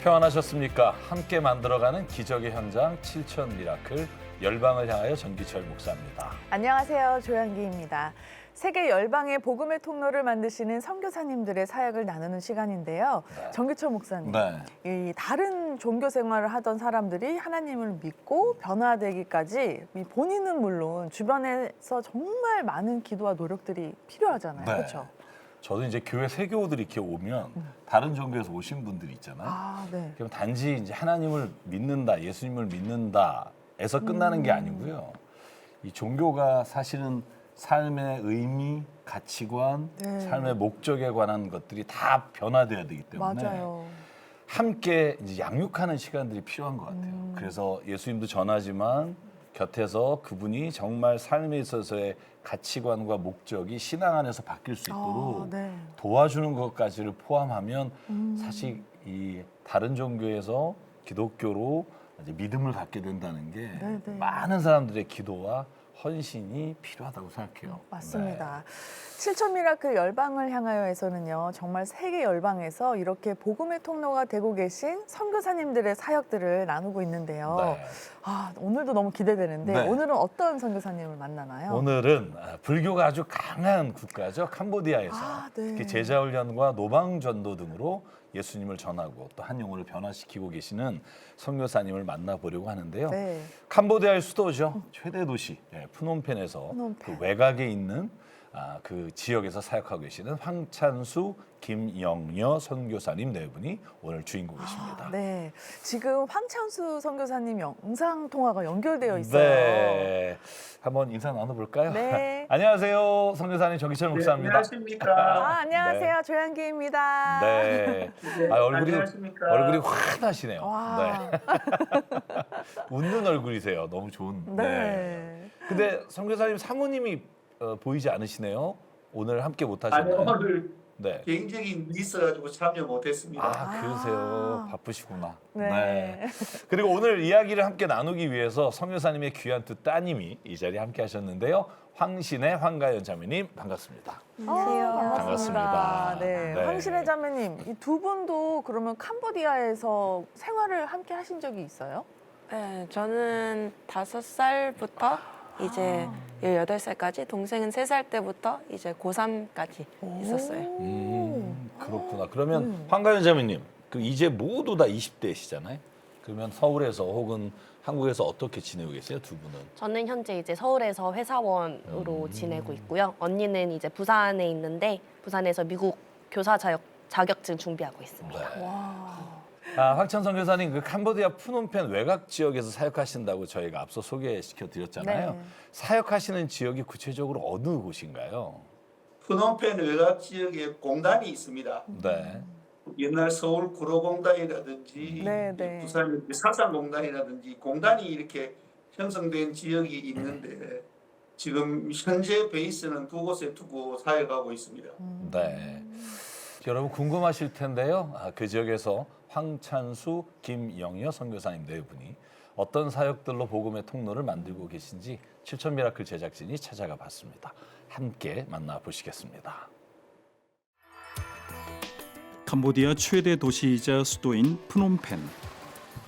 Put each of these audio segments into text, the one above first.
평안하셨습니까? 함께 만들어가는 기적의 현장 7천 미라클 열방을 향하여 전기철 목사입니다. 안녕하세요. 조양기입니다. 세계 열방의 복음의 통로를 만드시는 선교사님들의 사역을 나누는 시간인데요. 네. 전기철 목사님, 네. 이 다른 종교 생활을 하던 사람들이 하나님을 믿고 변화되기까지 본인은 물론 주변에서 정말 많은 기도와 노력들이 필요하잖아요. 네. 그렇죠? 저도 이제 교회 세교우들이 이렇게 오면 다른 종교에서 오신 분들이 있잖아요. 아, 네. 그럼 단지 이제 하나님을 믿는다, 예수님을 믿는다에서 끝나는 게 아니고요. 이 종교가 사실은 삶의 의미, 가치관, 네. 삶의 목적에 관한 것들이 다 변화돼야 되기 때문에 맞아요. 함께 이제 양육하는 시간들이 필요한 것 같아요. 그래서 예수님도 전하지만 곁에서 그분이 정말 삶에 있어서의 가치관과 목적이 신앙 안에서 바뀔 수 있도록 네. 도와주는 것까지를 포함하면 사실 이 다른 종교에서 기독교로 이제 믿음을 갖게 된다는 게 네네. 많은 사람들의 기도와 헌신이 필요하다고 생각해요. 맞습니다. 7천 미라클 열방을 향하여에서는요, 정말 세계 열방에서 이렇게 복음의 통로가 되고 계신 선교사님들의 사역들을 나누고 있는데요. 네. 아, 오늘도 너무 기대되는데 네. 오늘은 어떤 선교사님을 만나나요? 오늘은 불교가 아주 강한 국가죠. 캄보디아에서 아, 네. 특히 제자훈련과 노방전도 등으로 예수님을 전하고 또 한 영혼을 변화시키고 계시는 선교사님을 만나보려고 하는데요. 네. 캄보디아의 수도죠. 최대 도시 푸놈펜에서 푸놈펜. 그 외곽에 있는 그 지역에서 사역하고 계시는 황찬수, 김영여 선교사님 네 분이 오늘 주인공이십니다. 네. 지금 황찬수 선교사님 영상 통화가 연결되어 있어요. 네. 한번 인사 나눠볼까요? 네. 안녕하세요. 선교사님 정기철 네, 목사입니다. 안녕하십니까. 안녕하세요. 조양기입니다. 네. 네, 얼굴이 안녕하십니까. 환하시네요. 와. 네. 웃는 얼굴이세요. 너무 좋은. 네. 근데 선교사님 사모님이 보이지 않으시네요. 오늘 함께 못 아니, 하셨나요? 오늘 네. 개인적인 일이 있어가지고 참여 못했습니다. 그러세요. 바쁘시구나. 네. 그리고 오늘 이야기를 함께 나누기 위해서 선교사님의 귀한 두 따님이 이 자리에 함께 하셨는데요. 황신의 황가연 자매님 반갑습니다. 안녕하세요. 반갑습니다. 네. 네. 황신혜 자매님, 이 두 분도 그러면 캄보디아에서 생활을 함께 하신 적이 있어요? 네, 저는 5살부터 이제 18살까지, 동생은 3살 때부터 이제 고3까지 있었어요. 그렇구나. 그러면 황가연 자매님, 그 이제 모두 다 20대시잖아요. 그러면 서울에서 혹은 한국에서 어떻게 지내고 계세요, 두 분은? 저는 현재 이제 서울에서 회사원으로 지내고 있고요. 언니는 이제 부산에 있는데 부산에서 미국 교사 자격증 준비하고 있습니다. 네. 와. 황찬성 교사님, 그 캄보디아 푸놈펜 외곽 지역에서 사역하신다고 저희가 앞서 소개시켜 드렸잖아요. 네. 사역하시는 지역이 구체적으로 어느 곳인가요? 푸놈펜 외곽 지역에 공단이 있습니다. 네. 옛날 서울 구로공단이라든지 네, 네. 부산 사상공단이라든지 공단이 이렇게 형성된 지역이 있는데 지금 현재 베이스는 두 곳에 두고 사역하고 있습니다. 네. 여러분 궁금하실 텐데요. 그 지역에서 황찬수, 김영여 선교사님 네 분이 어떤 사역들로 복음의 통로를 만들고 계신지 7천 미라클 제작진이 찾아가 봤습니다. 함께 만나보시겠습니다. 캄보디아 최대 도시이자 수도인 푸놈펜.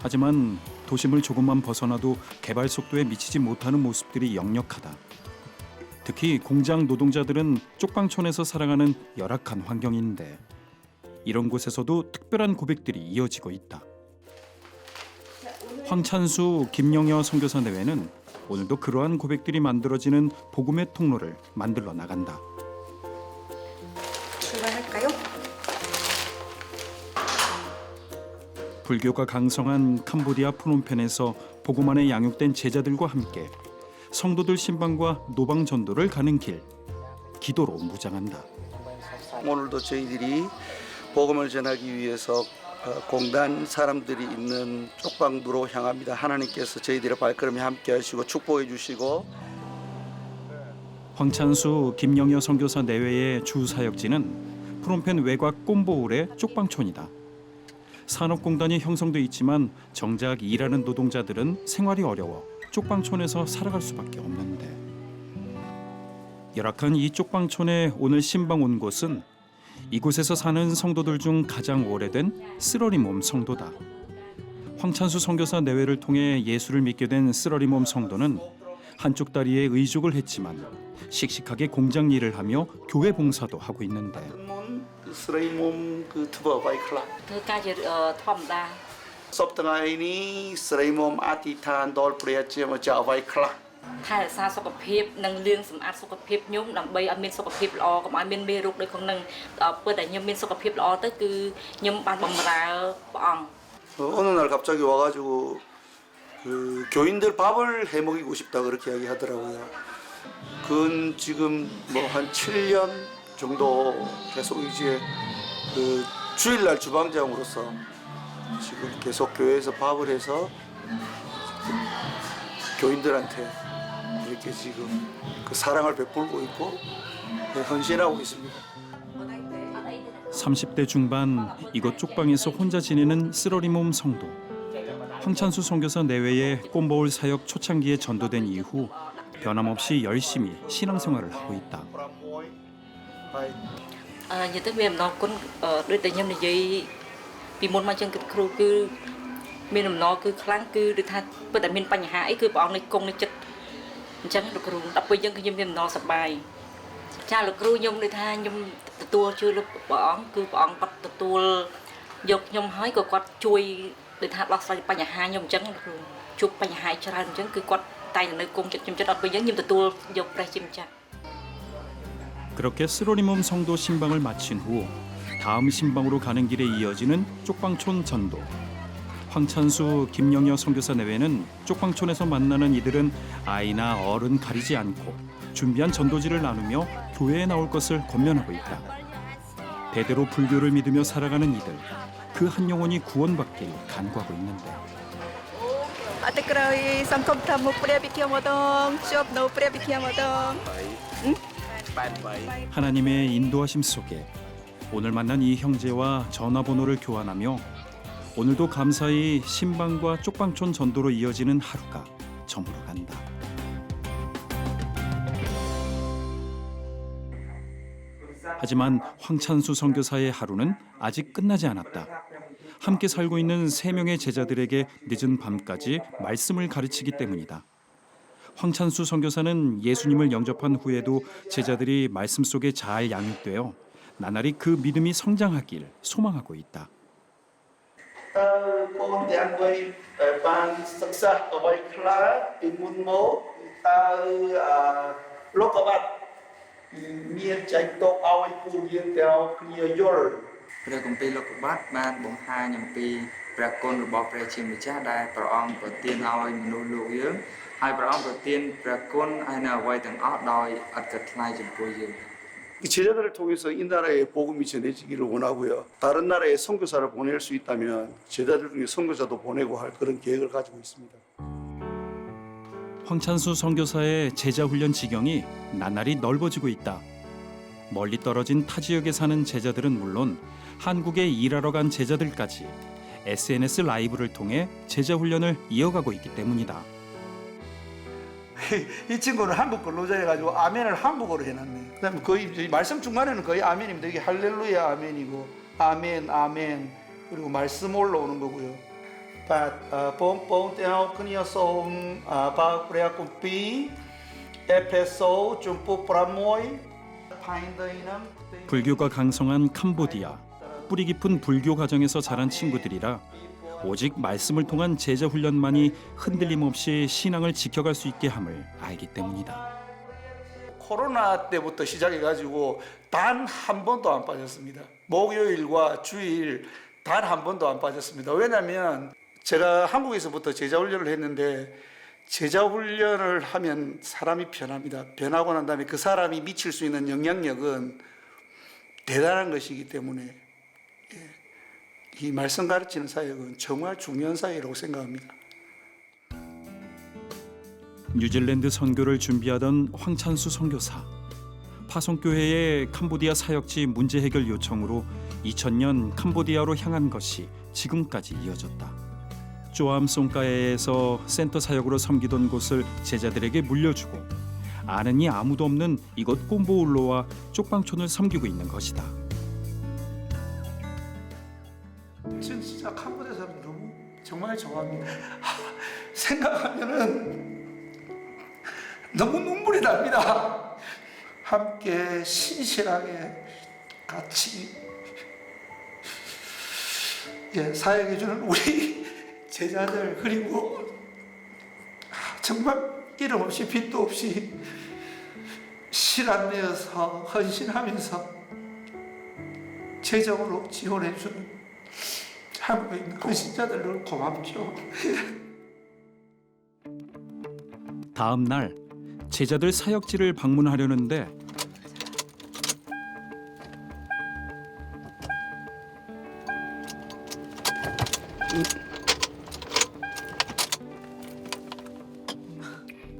하지만 도심을 조금만 벗어나도 개발 속도에 미치지 못하는 모습들이 역력하다. 특히 공장 노동자들은 쪽방촌에서 살아가는 열악한 환경인데 이런 곳에서도 특별한 고백들이 이어지고 있다. 황찬수, 김영여 선교사 내외는 오늘도 그러한 고백들이 만들어지는 복음의 통로를 만들어 나간다. 출발할까요? 불교가 강성한 캄보디아 푸놈펜에서 복음 안에 양육된 제자들과 함께 성도들 신방과 노방 전도를 가는 길, 기도로 무장한다. 오늘도 저희들이 복음을 전하기 위해서 공단 사람들이 있는 쪽방부로 향합니다. 하나님께서 저희들의 발걸음에 함께 하시고 축복해 주시고. 황찬수, 김영여 선교사 내외의 주 사역지는 프롬펜 외곽 꼼보울의 쪽방촌이다. 산업공단이 형성돼 있지만 정작 일하는 노동자들은 생활이 어려워 쪽방촌에서 살아갈 수밖에 없는데 열악한 이 쪽방촌에 오늘 신방 온 곳은 이곳에서 사는 성도들 중 가장 오래된 쓰러리몸 성도다. 황찬수 선교사 내외를 통해 예수를 믿게 된 쓰러리몸 성도는 한쪽 다리에 의족을 했지만 씩씩하게 공장 일을 하며 교회 봉사도 하고 있는데 쓰레기 몸그 투버 바이클라. ធ្វើការជាធម្មតា 섭등아이니 쓰레기 몸 아티탄 돌 프레치마 자바이클라. ថែរក្សាសុខភាពនិងលាងសម្អាតសុខភាពខ្ញុំដើម្បីឲ្យមានសុខភាពល្អកុំឲ្យមានមេរោគដូចក្នុងនឹងដល់ពេលដែលខ្ញុំមានសុខភាពល្អទៅគឺខ្ញុំបានបម្រើព្រះអង្គ 어느 날 갑자기 와가지고 그 교인들 밥을 해 먹이고 싶다 그렇게 이야기하더라고요. 그건 지금 뭐 한 7년 정도 계속 이제 그 주일날 주방장으로서 지금 계속 교회에서 밥을 해서 교인들한테 이렇게 지금 그 사랑을 베풀고 있고 헌신하고 있습니다. 30대 중반 이곳 쪽방에서 혼자 지내는 쓰러리몸 성도. 황찬수 선교사 내외에 꼼보울 사역 초창기에 전도된 이후 변함없이 열심히 신앙생활을 하고 있다. និយាយទៅមានអំណរគុណដូចតែខ្ញុំនិយាយពីមុនមកចឹងគិតគ្រូគឺមានអំណរគឺខ្លាំងគឺដូចថាពិតតែមានបញ្ហាអីគឺព្រះអង្គនេះគង់នៅចិត្តអញ្ចឹងលោកគ្រូដល់ពេលយើងគឺខ្ញុំមានអំណរសប្បាយចាលោកគ្រូខ្ញុំដូចថាខ្ញុំទទួលជួយលោកព្រះអង្គគឺព្រះអង្គគាត់ទទួលយកខ្ញុំហើយក៏គាត់ជួយដូចថាដោះស្រាយបញ្ហាខ្ញុំអញ្ចឹងលោកគ្រូជួបបញ្ហាច្រើនអញ្ចឹងគឺគាត់តែងតែនៅគង់ចិត្តខ្ញុំចិត្តដល់ពេលយើងខ្ញុំទទួលយកព្រះជាម្ចាស់ 그렇게 쓰러리몸 성도 신방을 마친 후 다음 신방으로 가는 길에 이어지는 쪽방촌 전도. 황찬수, 김영여 선교사 내외는 쪽방촌에서 만나는 이들은 아이나 어른 가리지 않고 준비한 전도지를 나누며 교회에 나올 것을 권면하고 있다. 대대로 불교를 믿으며 살아가는 이들, 그 한 영혼이 구원받길 간구하고 있는데. អត់ទៅក្រោយសង្គមថាមុខព្រះវិខាម្ដងជាប់នៅព្រះវិខាម្ដង 하나님의 인도하심 속에 오늘 만난 이 형제와 전화번호를 교환하며 오늘도 감사히 신방과 쪽방촌 전도로 이어지는 하루가 저물어 간다. 하지만 황찬수 선교사의 하루는 아직 끝나지 않았다. 함께 살고 있는 3명의 제자들에게 늦은 밤까지 말씀을 가르치기 때문이다. 황찬수 선교사는 예수님을 영접한 후에도 제자들이 말씀 속에 잘 양육되어 나날이 그 믿음이 성장하길 소망하고 있다. 제자들을 통해서 이 나라의 복음이 전해지기를 원하고요. 다른 나라에 선교사를 보낼 수 있다면 제자들 중에 선교사도 보내고 할 그런 계획을 가지고 있습니다. 황찬수 선교사의 제자 훈련 지경이 나날이 넓어지고 있다. 멀리 떨어진 타 지역에 사는 제자들은 물론 한국에 일하러 간 제자들까지 SNS 라이브를 통해 제자 훈련을 이어가고 있기 때문이다. 이 친구는 한국 근로자여가지고 아멘을 한국어로 해놨네. 그다음에 거의 말씀 중간에는 거의 아멘입니다. 이게 할렐루야 아멘이고 아멘 아멘 그리고 말씀 올라오는 거고요. 뽕뽕 떼어 그니어서 바그레아콤피 에페소 좀뿌 프라모이 파인더이는 불교가 강성한 캄보디아, 뿌리 깊은 불교 가정에서 자란 친구들이라 오직 말씀을 통한 제자 훈련만이 흔들림 없이 신앙을 지켜갈 수 있게 함을 알기 때문이다. 코로나 때부터 시작해가지고 단 한 번도 안 빠졌습니다. 목요일과 주일 단 한 번도 안 빠졌습니다. 왜냐하면 제가 한국에서부터 제자 훈련을 했는데 제자 훈련을 하면 사람이 변합니다. 변하고 난 다음에 그 사람이 미칠 수 있는 영향력은 대단한 것이기 때문에 이 말씀 가르치는 사역은 정말 중요한 사역이라고 생각합니다. 뉴질랜드 선교를 준비하던 황찬수 선교사. 파송교회의 캄보디아 사역지 문제 해결 요청으로 2000년 캄보디아로 향한 것이 지금까지 이어졌다. 쪼암송가에에서 센터 사역으로 섬기던 곳을 제자들에게 물려주고 아는 이 아무도 없는 이곳 꼼보울로와 쪽방촌을 섬기고 있는 것이다. 전 진짜 캄보디아 사람 너무 정말 좋아합니다. 생각하면은 너무 눈물이 납니다. 함께 신실하게 같이 사역해주는 우리 제자들, 그리고 정말 이름 없이 빚도 없이 시간 내어서 헌신하면서 재정으로 지원해주는 한국에 있는 헌신자들을 고맙죠. 다음 날 제자들 사역지를 방문하려는데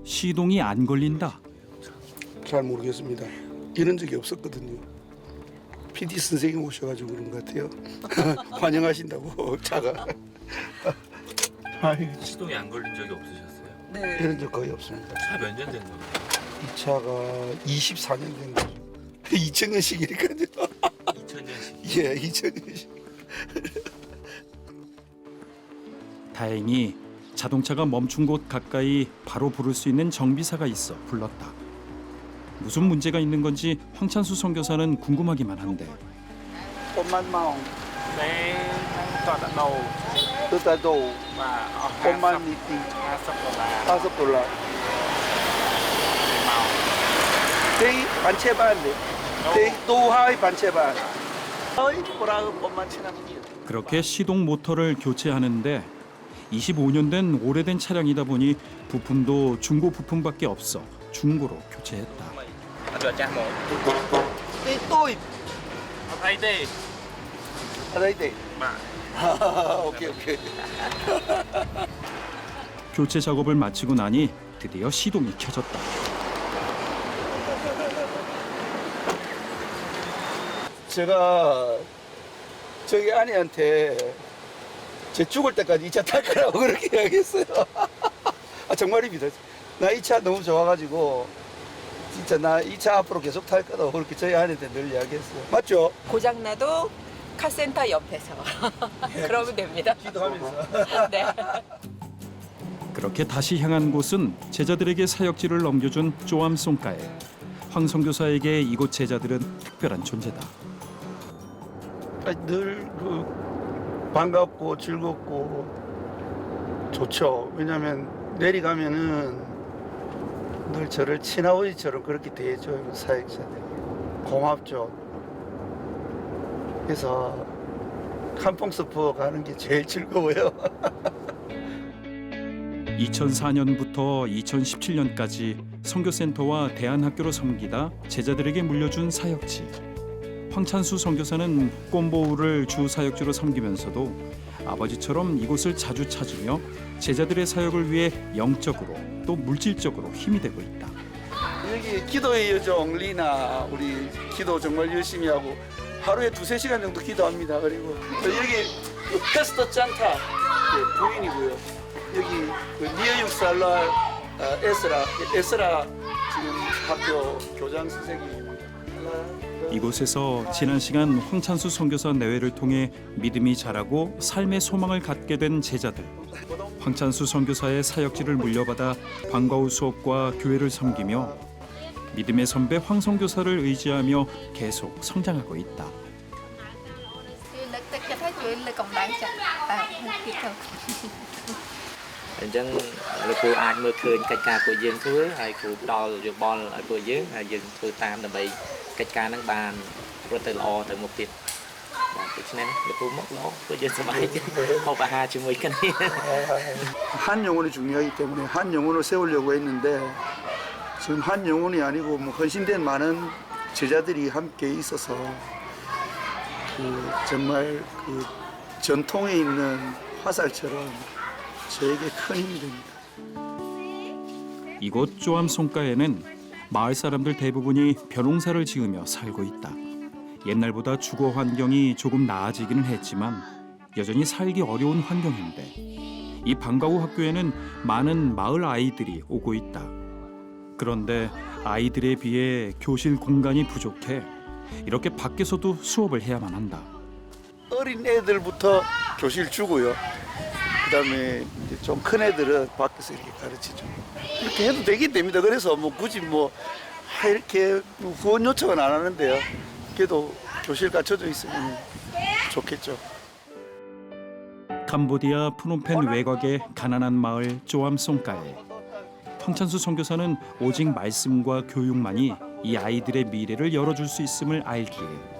시동이 안 걸린다. 잘 모르겠습니다. 이런 적이 없었거든요. PD 선생님 오셔가지고 그런 것 같아요. 환영하신다고 차가. 시동이 안 걸린 적이 없으셨어요? 네. 이런 적 거의 없습니다. 차 몇 년 된 거예요? 이 차가 24년 된 거죠. 2000년식이니까요. 2000년식. 예, 2000년식. 다행히 자동차가 멈춘 곳 가까이 바로 부를 수 있는 정비사가 있어 불렀다. 무슨 문제가 있는 건지 황찬수 선교사는 궁금하기만 한데 옷만 마오. 네, 또 뜻다도 옷만 니띠. $5. 땡 반체반데. 땡 또하이 반체반. 어이 보라음 옷만 치나무기. 그렇게 시동 모터를 교체하는데 25년 된 오래된 차량이다 보니 부품도 중고 부품밖에 없어 중고로 교체했다. 땡 또이. 아이데. 아이데. 오케이. 교체 작업을 마치고 나니 드디어 시동이 켜졌다. 제가 저기 아내한테 제 죽을 때까지 이 차 탈 거라고 그렇게 이야기했어요. 정말입니다. 나 이 차 너무 좋아가지고 진짜 나 이 차 앞으로 계속 탈 거라고 그렇게 저희 아내한테 늘 이야기했어요. 맞죠? 고장나도 카센터 옆에서 그러면 됩니다. 기도하면서. 네. 그렇게 다시 향한 곳은 제자들에게 사역지를 넘겨준 쪼암송가에 황선교사에게 이곳 제자들은 특별한 존재다. 늘 반갑고 즐겁고 좋죠. 왜냐하면 내려가면은 늘 저를 친아버지처럼 그렇게 대해줘요. 사역자들이. 고맙죠. 그래서 캄뽕스프 가는 게 제일 즐거워요. 2004년부터 2017년까지 선교센터와 대안학교로 섬기다 제자들에게 물려준 사역지. 황찬수 선교사는 꼼보우를 주 사역지로 섬기면서도 아버지처럼 이곳을 자주 찾으며 제자들의 사역을 위해 영적으로 또 물질적으로 힘이 되고 있다. 여기 기도의 여종 리나 우리 기도 정말 열심히 하고 하루에 2-3시간 정도 기도합니다. 그리고 여기 페스터 짠타 부인이고요. 여기 니어 6살날 에스라 지금 학교 교장 선생님입니다. 이곳에서 지난 시간 황찬수 선교사 내외를 통해 믿음이 자라고 삶의 소망을 갖게 된 제자들. 황찬수 선교사의 사역지를 물려받아 방과 후 수업과 교회를 섬기며 믿음의 선배 황 선교사를 의지하며 계속 성장하고 있다.អញ្ចឹងលោកគ្រូអាចមើលឃើញកិច្ចការពួកយើងធ្វើហើយគ្រូផ្ដល់យោបល់ឲ្យពួកយើងហើយយើងធ្វើតាមដើម្បីកិច្ចការហ្នឹងបានរត់ទៅល្អទៅមុខទៀតបាទដូច្នេះលោកគ្រូមកល្អពួកយើងសប្បាយចិត្តហូបអាហារជាមួយគ្នា 한 영혼이 중요하기 때문에 한 영혼을 세우려고 했는데 지금 한 영혼이 아니고 뭐 헌신된 많은 제자들이 함께 있어서 정말 전통에 있는 화살처럼 저에게 큰 힘이 됩니다. 이곳 쪼암송가에는 마을 사람들 대부분이 벼농사를 지으며 살고 있다. 옛날보다 주거 환경이 조금 나아지기는 했지만 여전히 살기 어려운 환경인데 이 방과 후 학교에는 많은 마을 아이들이 오고 있다. 그런데 아이들에 비해 교실 공간이 부족해 이렇게 밖에서도 수업을 해야만 한다. 어린 애들부터 교실 주고요. 그다음에 이제 좀 큰 애들은 밖에서 이렇게 가르치죠. 이렇게 해도 되긴 됩니다. 그래서 뭐 굳이 뭐 이렇게 후원 요청은 안 하는데요. 그래도 교실 갖춰져 있으면 좋겠죠. 캄보디아 프놈펜 외곽의 가난한 마을 쪼암송가에 황찬수 선교사는 오직 말씀과 교육만이 이 아이들의 미래를 열어줄 수 있음을 알기에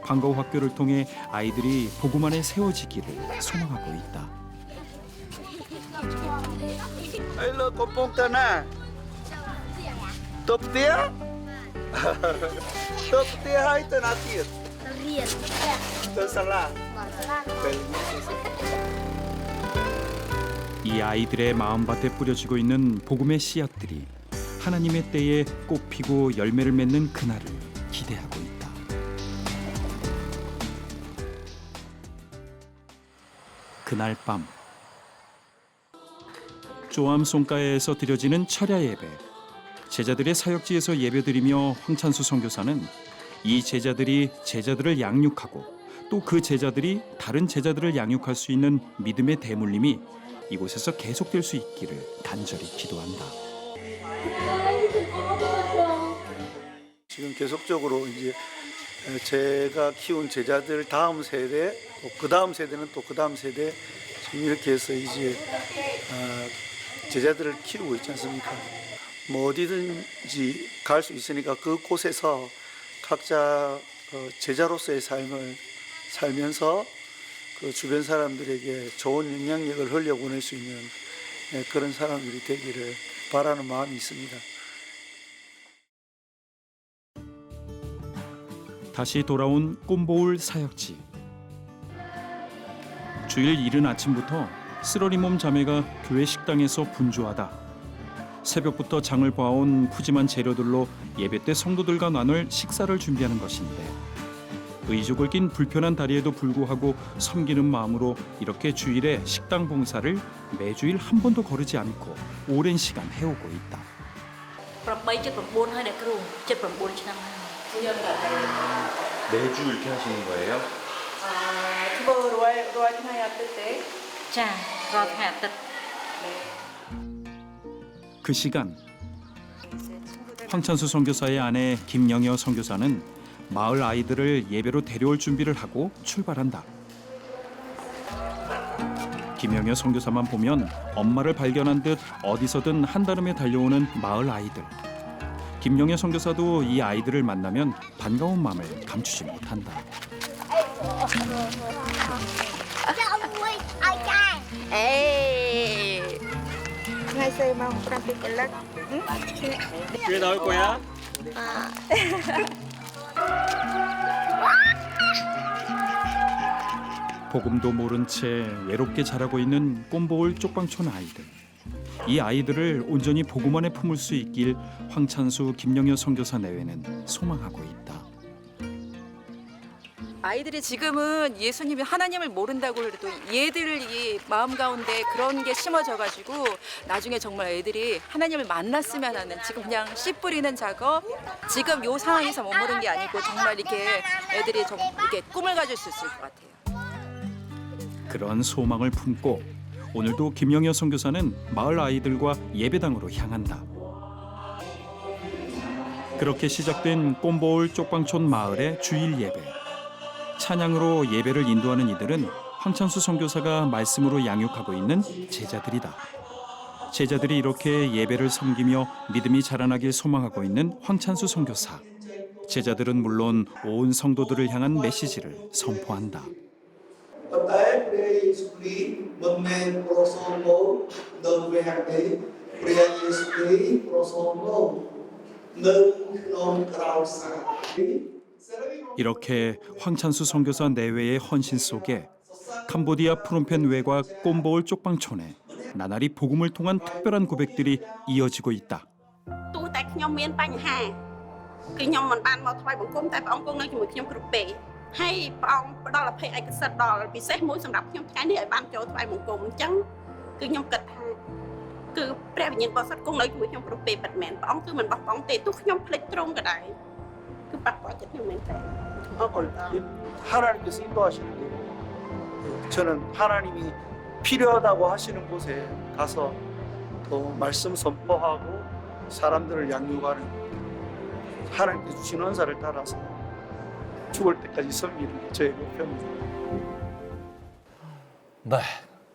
방과후 학교를 통해 아이들이 복음 안에 세워지기를 소망하고 있다. Hello, Kompong Tanah. Top dia? Top dia hai tanah tiệt. Tersalah. 이 아이들의 마음밭에 뿌려지고 있는 복음의 씨앗들이 하나님의 때에 꽃피고 열매를 맺는 그날을 기대하고 있다. 그날 밤 쪼암송가에서 드려지는 철야 예배. 제자들의 사역지에서 예배드리며 황찬수 선교사는 이 제자들이 제자들을 양육하고 또 그 제자들이 다른 제자들을 양육할 수 있는 믿음의 대물림이 이곳에서 계속될 수 있기를 간절히 기도한다. 지금 계속적으로 이제 제가 키운 제자들 다음 세대, 또 그 다음 세대는 또 그 다음 세대 지금 이렇게 해서 이제 제자들을 키우고 있지 않습니까? 뭐 어디든지 갈 수 있으니까 그곳에서 각자 제자로서의 삶을 살면서 그 주변 사람들에게 좋은 영향력을 흘려보낼 수 있는 그런 사람들이 되기를 바라는 마음이 있습니다. 다시 돌아온 꼼보울 사역지. 주일 이른 아침부터 쓰러리 몸 자매가 교회 식당에서 분주하다. 새벽부터 장을 봐온 푸짐한 재료들로 예배 때 성도들과 나눌 식사를 준비하는 것인데 의족을 낀 불편한 다리에도 불구하고 섬기는 마음으로 이렇게 주일에 식당 봉사를 매주일 한 번도 거르지 않고 오랜 시간 해오고 있다. 8.9 ហើយអ្នកគ្រូ7.9 ឆ្នាំហើយ 매주 이렇게 하시는 거예요?ចារាល់ថ្ងៃអាទិត្យ 그 시간 황찬수 선교사의 아내 김영여 선교사는 마을 아이들을 예배로 데려올 준비를 하고 출발한다. 김영여 선교사만 보면 엄마를 발견한 듯 어디서든 한달음에 달려오는 마을 아이들. 김영여 선교사도 이 아이들을 만나면 반가운 마음을 감추지 못한다. 에이. ngày xưa mà không biết cái lắc. 왜 나올 거야? 복음도 모른 채 외롭게 자라고 있는 꼼보울 쪽방촌 아이들. 이 아이들을 온전히 복음 안에 품을 수 있길 황찬수 김영여 선교사 내외는 소망하고 있다. 아이들이 지금은 예수님이 하나님을 모른다고 해도 얘들 이 마음 가운데 그런 게 심어져가지고 나중에 정말 애들이 하나님을 만났으면 하는 지금 그냥 씨 뿌리는 작업 지금 요 상황에서 머무른 게 아니고 정말 이렇게 애들이 좀 이렇게 꿈을 가질 수 있을 것 같아요. 그런 소망을 품고 오늘도 김영여 선교사는 마을 아이들과 예배당으로 향한다. 그렇게 시작된 꼼보울 쪽방촌 마을의 주일 예배. 찬양으로 예배를 인도하는 이들은 황찬수 선교사가 말씀으로 양육하고 있는 제자들이다. 제자들이 이렇게 예배를 섬기며 믿음이 자라나길 소망하고 있는 황찬수 선교사. 제자들은 물론 온 성도들을 향한 메시지를 선포한다. 이렇게 황찬수 선교사 내외의 헌신 속에 캄보디아 프놈펜 외곽 꼼보울 쪽방촌에 나날이 복음을 통한 특별한 고백들이 이어지고 있다. ទោះតែខ្ញុំមានបញ្ហាគឺខ្ញុំមិនបានមកថ្វាយបង្គំតែព្រះអង្គគង់នៅជាមួយខ្ញុំគ្រប់ពេលហើយព្រះអង្គផ្ដល់អភ័យឯកសិទ្ធដល់ពិសេសមួយសម្រាប់ខ្ញុំថ្ងៃនេះឲ្យបានចូលថ្វាយបង្គំអញ្ចឹងគឺខ្ញុំគិតថាគឺព្រះវិញ្ញាណបរិសុទ្ធគង់នៅជាមួយខ្ញុំគ្រប់ពេលពិតមែនព្រះអង្គគឺមិនបោះបង់ទេទោះខ្ញុំភ្លេចត្រង់ក៏ដោយគឺបាត់បង់ចិត្តខ្ញុំមែនទេ 하나님께서 인도하시는 게 저는 하나님이 필요하다고 하시는 곳에 가서 또 말씀 선포하고 사람들을 양육하는 하나님께서 주신 은사를 따라서 죽을 때까지 섬기는 게 저의 목표입니다. 네,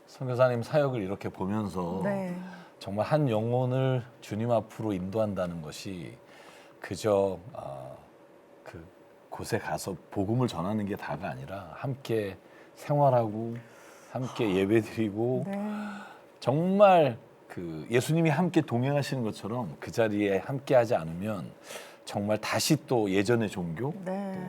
선교사님 사역을 이렇게 보면서 네. 정말 한 영혼을 주님 앞으로 인도한다는 것이 그저 그 곳에 가서 복음을 전하는 게 다가 아니라 함께 생활하고 함께 예배드리고 네. 정말 그 예수님이 함께 동행하시는 것처럼 그 자리에 함께하지 않으면 정말 다시 또 예전의 종교 네.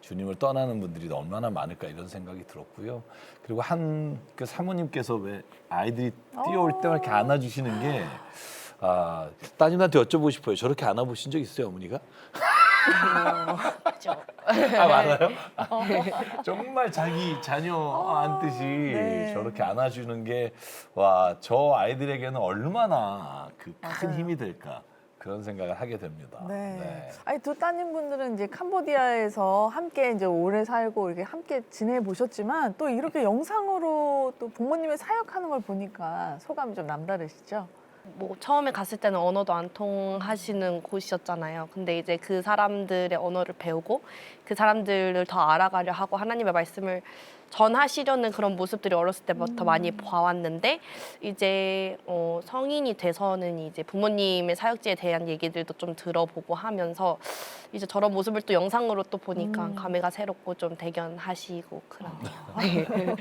주님을 떠나는 분들이 얼마나 많을까 이런 생각이 들었고요. 그리고 한 그 사모님께서 왜 아이들이 뛰어올 때 이렇게 안아주시는 게 따님한테 여쭤보고 싶어요. 저렇게 안아보신 적 있어요, 어머니가? 그렇죠. 많아요? 정말 자기 자녀 안듯이 네. 저렇게 안아주는 게 와, 저 아이들에게는 얼마나 그 큰 맞아요. 힘이 될까 그런 생각을 하게 됩니다. 네. 아니 두 따님분들은 이제 캄보디아에서 함께 이제 오래 살고 이렇게 함께 지내 보셨지만 또 이렇게 영상으로 또 부모님의 사역하는 걸 보니까 소감이 좀 남다르시죠? 뭐 처음에 갔을 때는 언어도 안 통하시는 곳이었잖아요. 근데 이제 그 사람들의 언어를 배우고 그 사람들을 더 알아가려 하고 하나님의 말씀을 전하시려는 그런 모습들이 어렸을 때부터 많이 봐왔는데 이제 성인이 돼서는 이제 부모님의 사역지에 대한 얘기들도 좀 들어보고 하면서 이제 저런 모습을 또 영상으로 또 보니까 감회가 새롭고 좀 대견하시고 그러네요.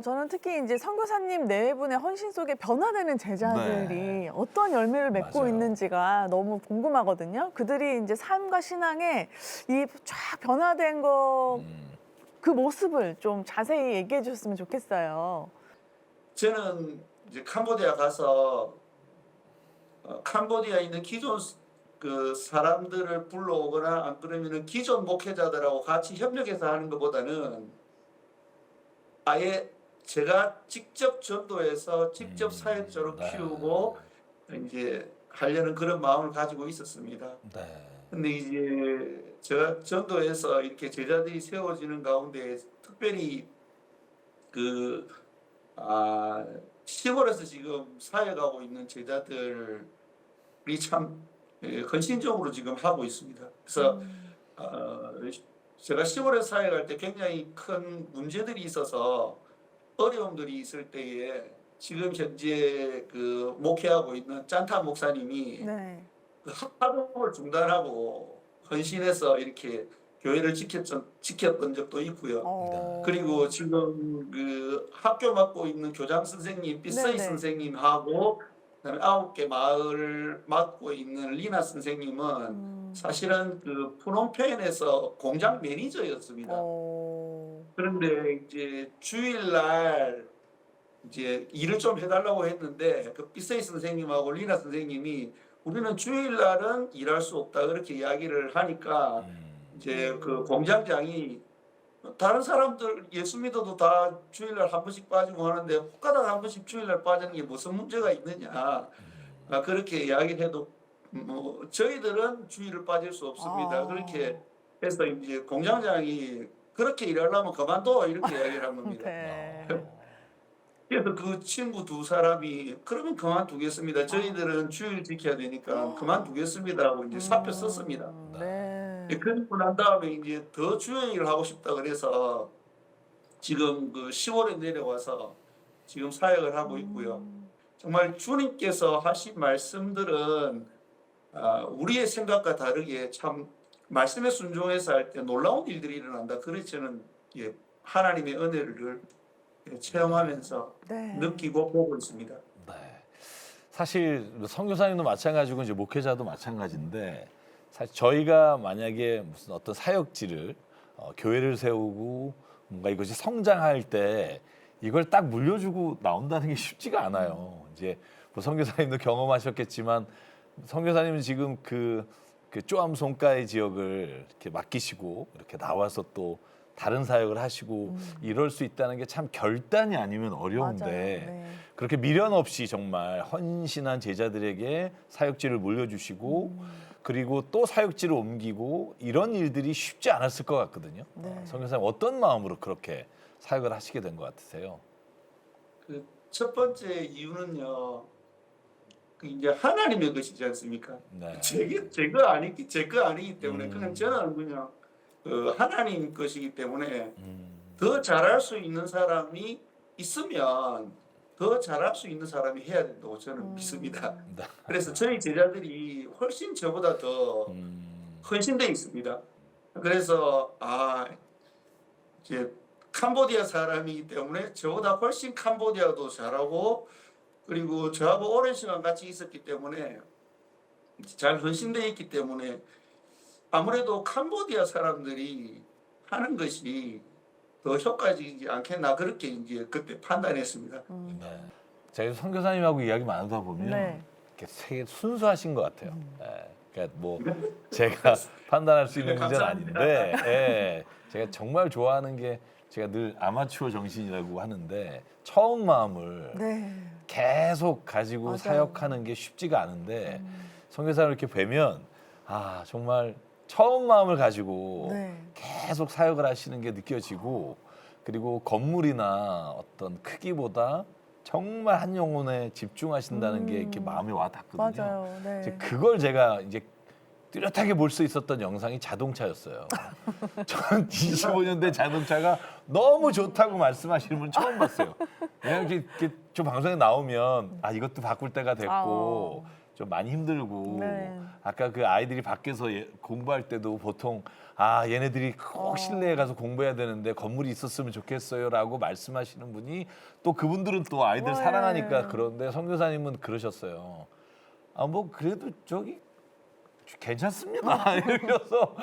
저는 특히 이제 선교사님 네 분의 헌신 속에 변화되는 제자들이 어떤 열매를 맺고 맞아요. 있는지가 너무 궁금하거든요. 그들이 이제 삶과 신앙에 이 쫙 변화된 거 그 모습을 좀 자세히 얘기해 주셨으면 좋겠어요. 저는 이제 캄보디아 가서 캄보디아에 있는 기존 그 사람들을 불러오거나 안 그러면은 기존 목회자들하고 같이 협력해서 하는 것보다는 아예 제가 직접 전도해서 직접 사역자로 키우고 이제 하려는 그런 마음을 가지고 있었습니다. 네. 근데 이제 제가 전도해서 이렇게 제자들이 세워지는 가운데 특별히 시골에서 지금 사역하고 있는 제자들이 참 헌신적으로 지금 하고 있습니다. 그래서 제가 시골에서 사역할 때 굉장히 큰 문제들이 있어서 어려움들이 있을 때에 지금 현재 그 목회하고 있는 짠타 목사님이 네. 그 합동을 중단하고 헌신해서 이렇게 교회를 지켰던 적도 있고요. 그리고 지금 그 학교 맡고 있는 교장 선생님 삐서이 네네. 선생님하고 그다음에 9개 마을 맡고 있는 리나 선생님은 사실은 그 프놈펜에서 공장 매니저였습니다. 그런데 이제 주일날 이제 일을 좀 해달라고 했는데 그 삐서이 선생님하고 리나 선생님이 우리는 주일날은 일할 수 없다 그렇게 이야기를 하니까 이제 그 공장장이 다른 사람들 예수 믿어도 다 주일날 한 번씩 빠지고 하는데 혹가닥 한 번씩 주일날 빠지는 게 무슨 문제가 있느냐 그렇게 이야기를 해도 뭐 저희들은 주일을 빠질 수 없습니다. 그렇게 해서 이제 공장장이 그렇게 일하려면 그만둬 이렇게 이야기를 한 겁니다. 네. 그래서 그 친구 두 사람이 그러면 그만두겠습니다. 저희들은 주일 지켜야 되니까 그만두겠습니다 하고 이제 사표 썼습니다. 네. 그러고 난 다음에 이제 더 주일을 하고 싶다 그래서 지금 그 10월에 내려와서 지금 사역을 하고 있고요. 정말 주님께서 하신 말씀들은 우리의 생각과 다르게 참 말씀에 순종해서 할 때 놀라운 일들이 일어난다. 그래서 저는 하나님의 은혜를 체험하면서 네. 느끼고 보고 있습니다. 네. 사실 선교사님도 마찬가지고 이제 목회자도 마찬가지인데 사실 저희가 만약에 무슨 어떤 사역지를 교회를 세우고 뭔가 이것이 성장할 때 이걸 딱 물려주고 나온다는 게 쉽지가 않아요. 이제 뭐 선교사님도 경험하셨겠지만 선교사님은 지금 그 쪼암 송가의 지역을 이렇게 맡기시고 이렇게 나와서 또 다른 사역을 하시고 이럴 수 있다는 게 참 결단이 아니면 어려운데 맞아요. 네. 그렇게 미련 없이 정말 헌신한 제자들에게 사역지를 물려주시고 그리고 또 사역지를 옮기고 이런 일들이 쉽지 않았을 것 같거든요. 네. 선교사님 어떤 마음으로 그렇게 사역을 하시게 된 것 같으세요? 그 첫 번째 이유는요. 그 이제 하나님의 것이지 않습니까? 네. 제거 아니기 때문에 그냥 저는 그냥 그 하나님 것이기 때문에 더 잘할 수 있는 사람이 있으면 더 잘할 수 있는 사람이 해야 된다고 저는 믿습니다. 그래서 저희 제자들이 훨씬 저보다 더 헌신되어 있습니다. 그래서 이제 캄보디아 사람이기 때문에 저보다 훨씬 캄보디아도 잘하고 그리고 저하고 오랜 시간 같이 있었기 때문에 잘 헌신되어 있기 때문에 아무래도 캄보디아 사람들이 하는 것이 더 효과적이지 않겠나 그렇게 이제 그때 판단했습니다. 네. 제가 선교사님하고 이야기 나누다 보면 네. 이렇게 되게 순수하신 것 같아요. 예. 그러니까 뭐 제가 판단할 수 있는 문제는 아닌데 예. 제가 정말 좋아하는 게 제가 늘 아마추어 정신이라고 하는데 처음 마음을 네. 계속 가지고 맞아요. 사역하는 게 쉽지가 않은데 선교사를 이렇게 뵈면 정말 처음 마음을 가지고 네. 계속 사역을 하시는 게 느껴지고 그리고 건물이나 어떤 크기보다 정말 한 영혼에 집중하신다는 게 이렇게 마음에 와 닿거든요. 맞아요. 네. 이제 그걸 제가 이제 뚜렷하게 볼 수 있었던 영상이 자동차였어요. 저는 25년 된 자동차가 너무 좋다고 말씀하시는 분 처음 봤어요. 왜냐면 이렇게 좀 방송에 나오면 이것도 바꿀 때가 됐고 좀 많이 힘들고 네. 아까 그 아이들이 밖에서 공부할 때도 보통 얘네들이 꼭 실내에 가서 공부해야 되는데 건물이 있었으면 좋겠어요라고 말씀하시는 분이 또 그분들은 또 아이들 네. 사랑하니까 그런데 선교사님은 그러셨어요. 뭐 그래도 저기 괜찮습니다. 이러면서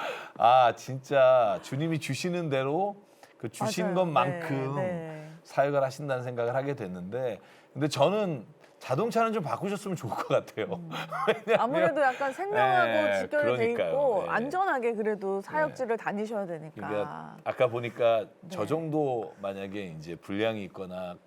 진짜 주님이 주시는 대로 그 주신 맞아요. 것만큼 네. 사역을 하신다는 생각을 하게 됐는데 근데 저는 자동차는 좀 바꾸셨으면 좋을 것 같아요. 왜냐하면 아무래도 약간 생명하고 네, 직결이 돼 그러니까요. 있고 네. 안전하게 그래도 사역지를 다니셔야 되니까. 그러니까 아까 보니까 네. 저 정도 만약에 이제 불량이 있거나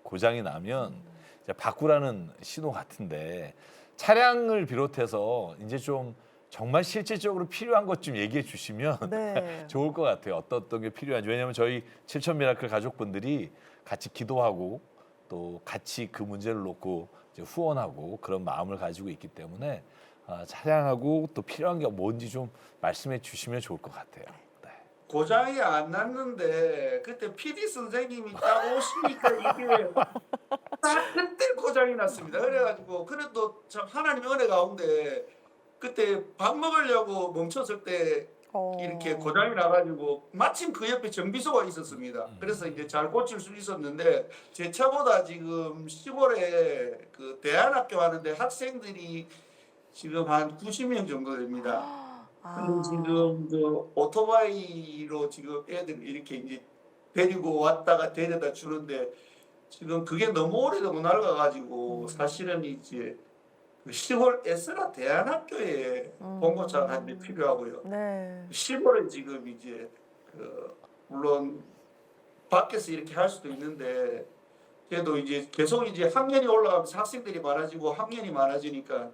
고장이 나면 이제 바꾸라는 신호 같은데 차량을 비롯해서 이제 좀 정말 실질적으로 필요한 것 좀 얘기해 주시면 네. 좋을 것 같아요. 어떤 게 필요한지. 왜냐하면 저희 7천 미라클 가족분들이 같이 기도하고 또 같이 그 문제를 놓고 이제 후원하고 그런 마음을 가지고 있기 때문에 차량하고 또 필요한 게 뭔지 좀 말씀해 주시면 좋을 것 같아요. 네. 고장이 안 났는데 그때 PD 선생님이 딱 오시니까 이게 딱 그때 고장이 났습니다. 그래가지고 그래도 참 하나님의 은혜 가운데 그때 밥 먹으려고 멈췄을 때 이렇게 고장이 나가지고 마침 그 옆에 정비소가 있었습니다. 그래서 이제 잘 고칠 수 있었는데 제 차보다 지금 시골에 그 대안학교 하는데 학생들이 지금 한 90명 정도 됩니다. 그리고 지금 저 오토바이로 지금 애들 이렇게 이제 데리고 왔다가 데려다 주는데 지금 그게 너무 오래되고 낡아가지고 사실은 이제 그 시골 에스라 대안학교에 봉고차가 한 대 필요하고요. 네. 시골에 지금 이제 그 물론 밖에서 이렇게 할 수도 있는데 그래도 이제 계속 이제 학년이 올라가면서 학생들이 많아지고 학년이 많아지니까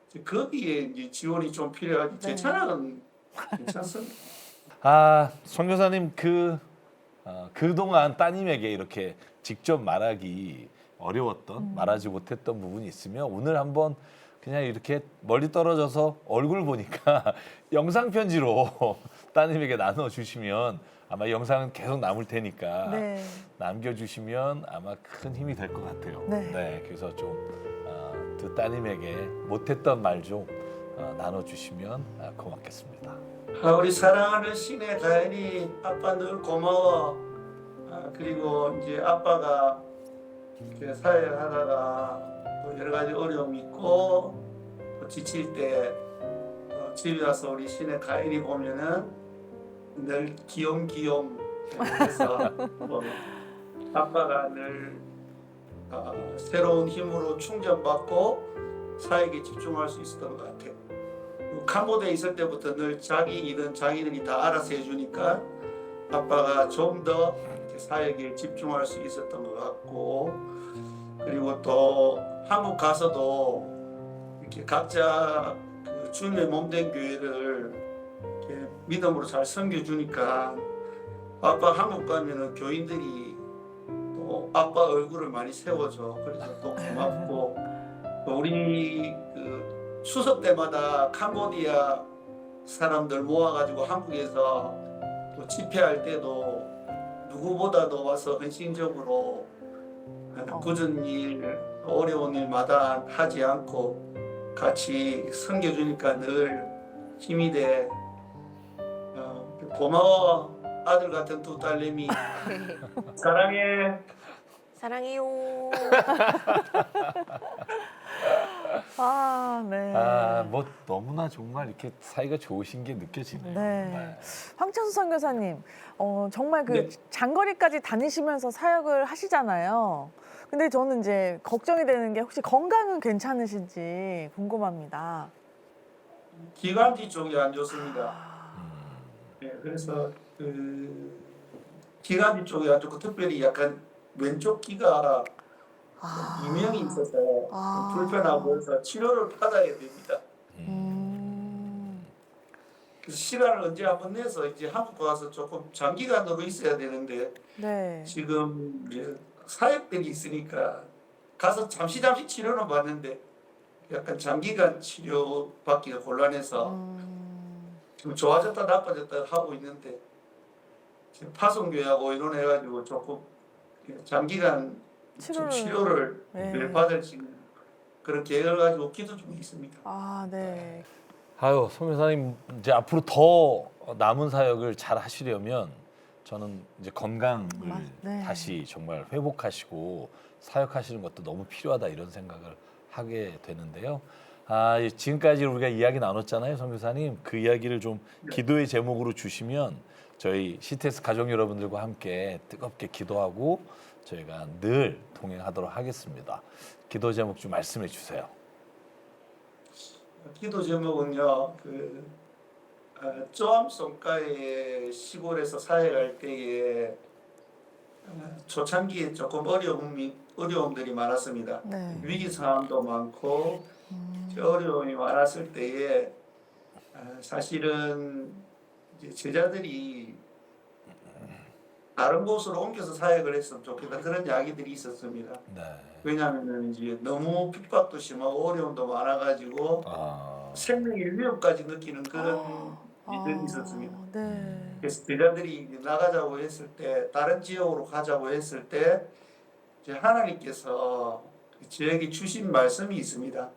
이제 거기에 이제 지원이 좀 필요하지. 제 차량은 괜찮습니다. 선교사님 그동안 따님에게 이렇게 직접 말하기 어려웠던 말하지 못했던 부분이 있으면 오늘 한번 그냥 이렇게 멀리 떨어져서 얼굴 보니까 영상 편지로 따님에게 나눠주시면 아마 영상은 계속 남을 테니까 네. 남겨주시면 아마 큰 힘이 될 것 같아요. 네. 그래서 좀 그 따님에게 못했던 말 좀 나눠주시면 고맙겠습니다. 우리 사랑하는 신의 가연이 아빠 늘 고마워. 그리고 이제 아빠가 이렇게 사회하다가 또 여러 가지 어려움이 있고 또 지칠 때 집에 와서 우리 신의 가연이 보면은 늘 귀염귀염 해서 아빠가 늘 새로운 힘으로 충전받고 사역에 집중할 수 있었던 것 같아요. 캄보디아에 있을 때부터 늘 자기 일은 자기들이 다 알아서 해주니까 아빠가 좀 더 사역에 집중할 수 있었던 것 같고 그리고 또 한국 가서도 이렇게 각자 그 주님의 몸된 교회를 이렇게 믿음으로 잘 섬겨주니까 아빠 한국 가면은 교인들이 또 아빠 얼굴을 많이 세워줘. 그래서 또 고맙고 또 우리 그 추석 때마다 캄보디아 사람들 모아가지고 한국에서 또 집회할 때도 누구보다도 와서 헌신적으로 굳은 일, 어려운 일마다 하지 않고 같이 섬겨주니까 늘 힘이 돼. 고마워. 아들 같은 두 딸내미. 사랑해. 사랑해요. 아, 네. 아, 뭐 너무나 정말 이렇게 사이가 좋으신 게 느껴지네요. 네. 황찬수 선교사님, 정말 그 네. 장거리까지 다니시면서 사역을 하시잖아요. 근데 저는 이제 걱정이 되는 게 혹시 건강은 괜찮으신지 궁금합니다. 기관지 쪽이 안 좋습니다. 네, 그래서 그 기관지 쪽이 안 좋고 특별히 약간 왼쪽 귀가 이명이 있어서 불편하고 해서 치료를 받아야 됩니다. 그래서 시간을 언제 한번 내서 이제 한국 가서 조금 장기간으로 있어야 되는데 네. 지금 이제 사역들이 있으니까 가서 잠시 치료는 받는데 약간 장기간 치료 받기가 곤란해서 지금 좋아졌다 나빠졌다 하고 있는데 지금 파송교회하고 의논해가지고 조금 장기간 치료를 네. 받을 수 있는 그런 계획을 가지고 기도 중에 있습니다. 아, 네. 아유, 선교사님 이제 앞으로 더 남은 사역을 잘 하시려면 저는 이제 건강을 네. 다시 정말 회복하시고 사역하시는 것도 너무 필요하다 이런 생각을 하게 되는데요. 아, 지금까지 우리가 이야기 나눴잖아요, 선교사님. 그 이야기를 좀 기도의 제목으로 주시면 저희 CTS 가족 여러분들과 함께 뜨겁게 기도하고 저희가 늘 동행하도록 하겠습니다. 기도 제목 좀 말씀해 주세요. 기도 제목은요, 쪼암 송가의 시골에서 사역할 때에 초창기에 조금 어려움들이 많았습니다. 네. 위기 상황도 많고 어려움이 많았을 때에 사실은 이제 제자들이 다른 곳으로 옮겨서 사역을 했으면 좋겠다 그런 이야기들이 있었습니다. 네. 왜냐하면 이제 너무 핍박도 심하고 어려움도 많아가지고 생명의 위협까지 느끼는 그런 일들이 있었습니다. 네. 그래서 제자들이 이제 나가자고 했을 때 다른 지역으로 가자고 했을 때 이제 하나님께서 저에게 주신 말씀이 있습니다.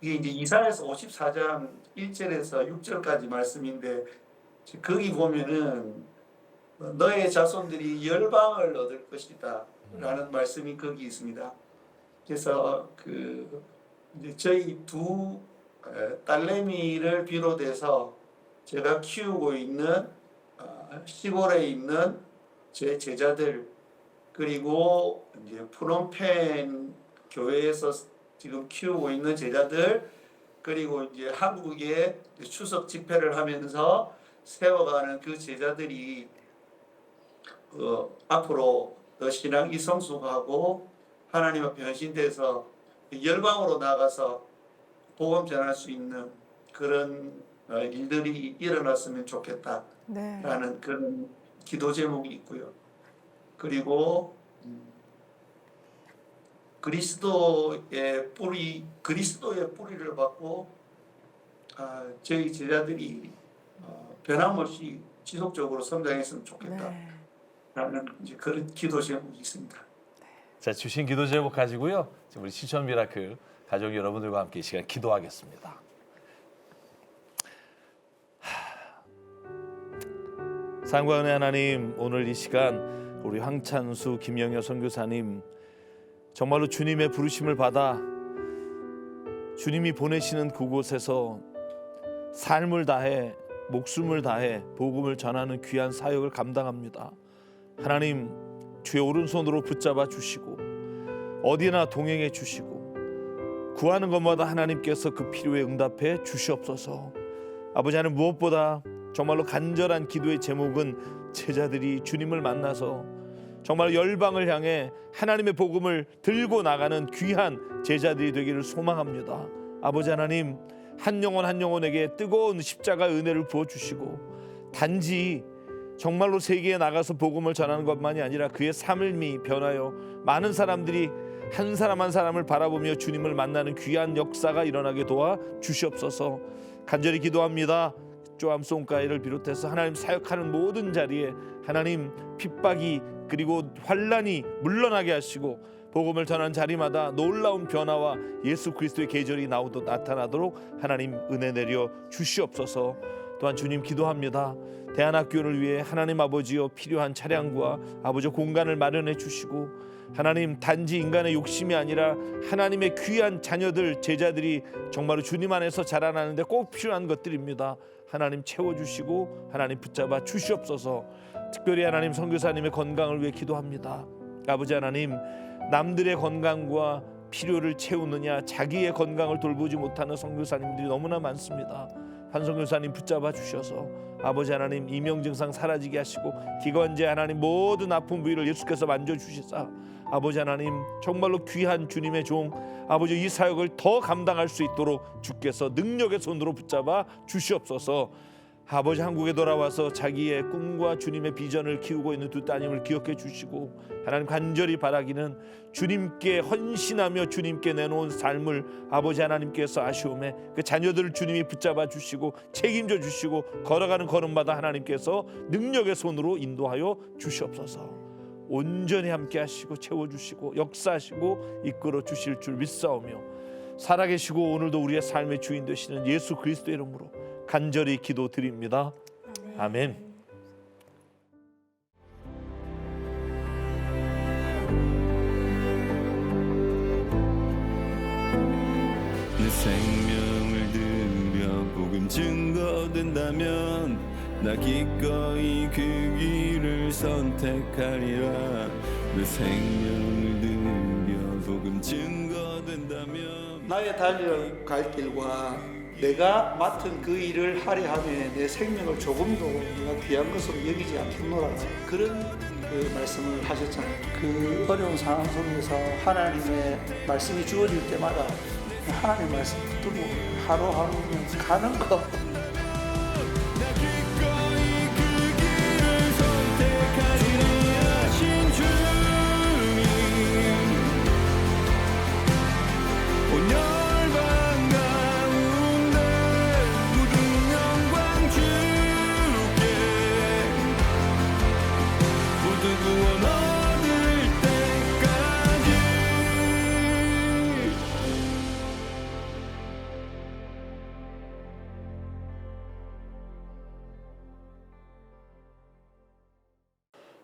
이게 이제 이사야서 54장 1절에서 6절까지 말씀인데 거기 보면은 너의 자손들이 열방을 얻을 것이다 라는 말씀이 거기 있습니다. 그래서 이제 저희 두 딸내미를 비롯해서 제가 키우고 있는 시골에 있는 제 제자들 그리고 이제 프놈펜 교회에서 지금 키우고 있는 제자들 그리고 이제 한국에 추석 집회를 하면서 세워가는 그 제자들이 앞으로 더 신앙이 성숙하고 하나님 앞에 헌신돼서 열방으로 나가서 복음 전할 수 있는 그런 일들이 일어났으면 좋겠다라는 그런 기도 제목이 있고요. 그리고 그리스도의 뿌리를 받고 저희 제자들이 변함없이 지속적으로 성장했으면 좋겠다라는 이제 그런 기도 제목이 있습니다. 자, 주신 기도 제목 가지고요. 지금 우리 실천 미라클 가족 여러분들과 함께 이 시간 기도하겠습니다. 사랑과 은혜 하나님, 오늘 이 시간 우리 황찬수 김영여 선교사님 정말로 주님의 부르심을 받아 주님이 보내시는 그곳에서 삶을 다해 목숨을 다해 복음을 전하는 귀한 사역을 감당합니다. 하나님, 주의 오른손으로 붙잡아 주시고 어디나 동행해 주시고 구하는 것마다 하나님께서 그 필요에 응답해 주시옵소서. 아버지 하나님, 무엇보다 정말로 간절한 기도의 제목은 제자들이 주님을 만나서 정말 열방을 향해 하나님의 복음을 들고 나가는 귀한 제자들이 되기를 소망합니다. 아버지 하나님, 한 영혼 한 영혼에게 뜨거운 십자가 은혜를 부어주시고 단지 정말로 세계에 나가서 복음을 전하는 것만이 아니라 그의 삶이 변하여 많은 사람들이 한 사람 한 사람을 바라보며 주님을 만나는 귀한 역사가 일어나게 도와 주시옵소서. 간절히 기도합니다. 조암 송가회를 비롯해서 하나님 사역하는 모든 자리에 하나님 핍박이 그리고 환란이 물러나게 하시고 복음을 전하는 자리마다 놀라운 변화와 예수 그리스도의 계절이 나타나도록 하나님 은혜 내려 주시옵소서. 또한 주님 기도합니다. 대안학교를 위해 하나님 아버지여 필요한 차량과 아버지 공간을 마련해 주시고 하나님 단지 인간의 욕심이 아니라 하나님의 귀한 자녀들 제자들이 정말로 주님 안에서 자라나는데 꼭 필요한 것들입니다. 하나님 채워주시고 하나님 붙잡아 주시옵소서. 특별히 하나님 선교사님의 건강을 위해 기도합니다. 아버지 하나님 남들의 건강과 필요를 채우느냐 자기의 건강을 돌보지 못하는 선교사님들이 너무나 많습니다. 한 선교사님 붙잡아 주셔서 아버지 하나님 이명증상 사라지게 하시고 기관지 하나님 모든 아픈 부위를 예수께서 만져주시사 아버지 하나님 정말로 귀한 주님의 종 아버지 이 사역을 더 감당할 수 있도록 주께서 능력의 손으로 붙잡아 주시옵소서. 아버지 한국에 돌아와서 자기의 꿈과 주님의 비전을 키우고 있는 두 따님을 기억해 주시고 하나님 간절히 바라기는 주님께 헌신하며 주님께 내놓은 삶을 아버지 하나님께서 아쉬움에 그 자녀들을 주님이 붙잡아 주시고 책임져 주시고 걸어가는 걸음마다 하나님께서 능력의 손으로 인도하여 주시옵소서. 온전히 함께 하시고 채워주시고 역사하시고 이끌어 주실 줄 믿사오며 살아계시고 오늘도 우리의 삶의 주인 되시는 예수 그리스도의 이름으로 간절히 기도드립니다. 아멘. 내 생명을 들여 복음 증거된다면 나 기꺼이 그 길을 선택하리라. 내 생명을 들여 복음 증거된다면 나의 달려갈 길과 내가 맡은 그 일을 하려 하면 내 생명을 조금도 내가 귀한 것으로 여기지 않겠노라. 그런 그 말씀을 하셨잖아요. 그 어려운 상황 속에서 하나님의 말씀이 주어질 때마다 하나님 말씀 붙들고 하루하루 그냥 가는 거.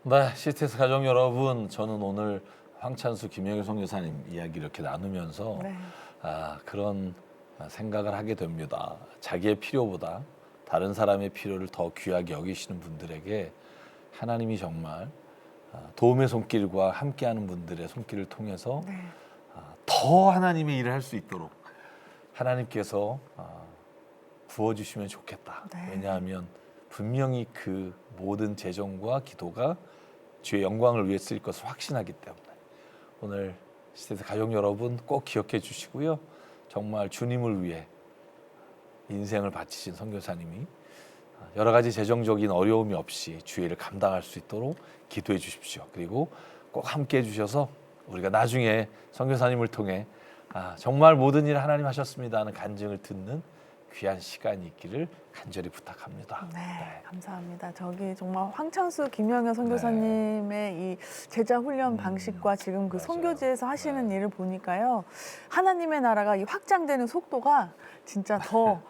네, CTS 가족 여러분, 저는 오늘 황찬수 김영일 선교사님 이야기 이렇게 나누면서 그런 생각을 하게 됩니다. 자기의 필요보다 다른 사람의 필요를 더 귀하게 여기시는 분들에게 하나님이 정말 도움의 손길과 함께하는 분들의 손길을 통해서 더 하나님의 일을 할 수 있도록 하나님께서 부어주시면 좋겠다. 왜냐하면 분명히 그 모든 재정과 기도가 주의 영광을 위해 쓰일 것을 확신하기 때문에 오늘 시대에서 가족 여러분 꼭 기억해 주시고요. 정말 주님을 위해 인생을 바치신 선교사님이 여러 가지 재정적인 어려움이 없이 주의 일을 감당할 수 있도록 기도해 주십시오. 그리고 꼭 함께 해주셔서 우리가 나중에 선교사님을 통해 정말 모든 일을 하나님 하셨습니다 하는 간증을 듣는 귀한 시간이 있기를 간절히 부탁합니다. 네, 감사합니다. 저기 정말 황찬수 김영현 선교사님의 이 제자 훈련 방식과 지금 그 선교지에서 하시는 일을 보니까요. 하나님의 나라가 이 확장되는 속도가 진짜 더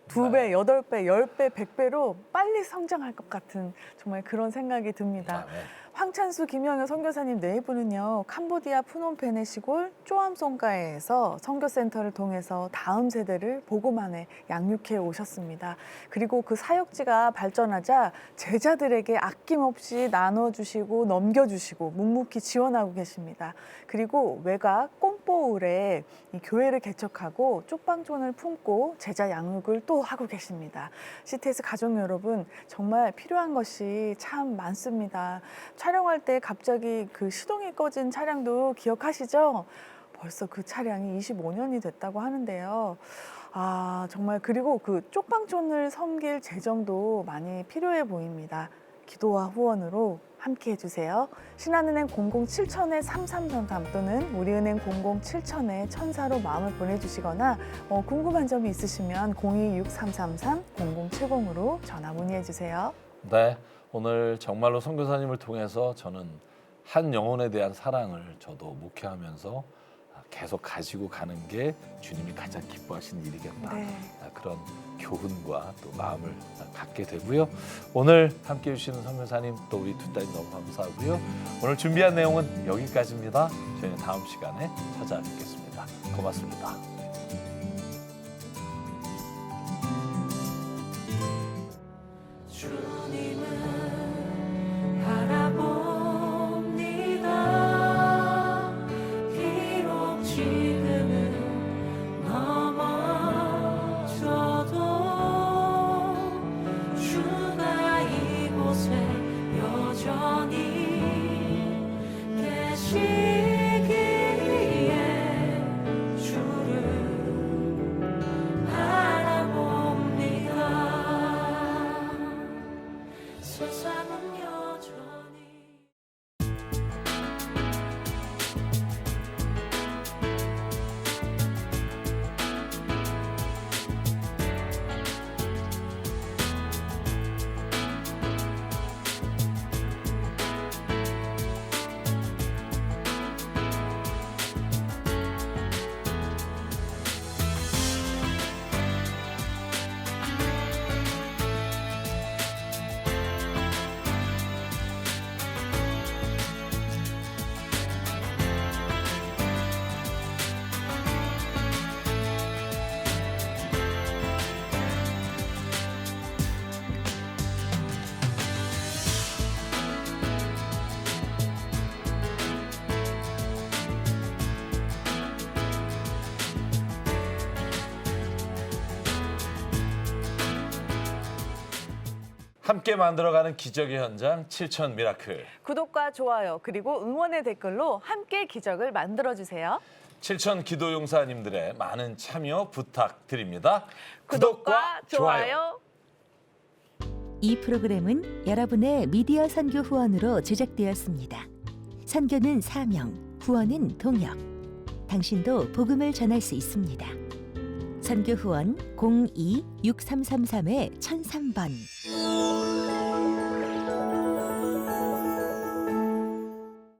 2배, 8배, 10배, 100배로 빨리 성장할 것 같은 정말 그런 생각이 듭니다. 황찬수 김영현 선교사님 네 분은요. 캄보디아 푸놈펜의 시골 쪼암송가에서 선교센터를 통해서 다음 세대를 복음 안에 양육해 오셨습니다. 그리고 그 사역지가 발전하자 제자들에게 아낌없이 나눠주시고 넘겨주시고 묵묵히 지원하고 계십니다. 그리고 외곽 꼼뽀울에 이 교회를 개척하고 쪽방촌을 품고 제자 양육을 또 하고 계십니다. CTS 가족 여러분, 정말 필요한 것이 참 많습니다. 촬영할 때 갑자기 그 시동이 꺼진 차량도 기억하시죠? 벌써 그 차량이 25년이 됐다고 하는데요. 정말 그리고 그 쪽방촌을 섬길 재정도 많이 필요해 보입니다. 기도와 후원으로 함께 해주세요. 신한은행 007-3333 또는 우리은행 007-1000에 마음을 보내주시거나 궁금한 점이 있으시면 026333-0070으로 전화 문의해주세요. 네, 오늘 정말로 선교사님을 통해서 저는 한 영혼에 대한 사랑을 저도 목회하면서 계속 가지고 가는 게 주님이 가장 기뻐하시는 일이겠다. 네. 그런 교훈과 또 마음을 갖게 되고요. 오늘 함께해 주시는 선교사님 또 우리 두 딸님 너무 감사하고요. 오늘 준비한 내용은 여기까지입니다. 저희는 다음 시간에 찾아뵙겠습니다. 고맙습니다. 함께 만들어가는 기적의 현장 7천 미라클. 구독과 좋아요 그리고 응원의 댓글로 함께 기적을 만들어주세요. 7천 기도 용사님들의 많은 참여 부탁드립니다. 구독과 좋아요. 이 프로그램은 여러분의 미디어 선교 후원으로 제작되었습니다. 선교는 사명, 후원은 동역. 당신도 복음을 전할 수 있습니다. 선교 후원 02-6333-1003번.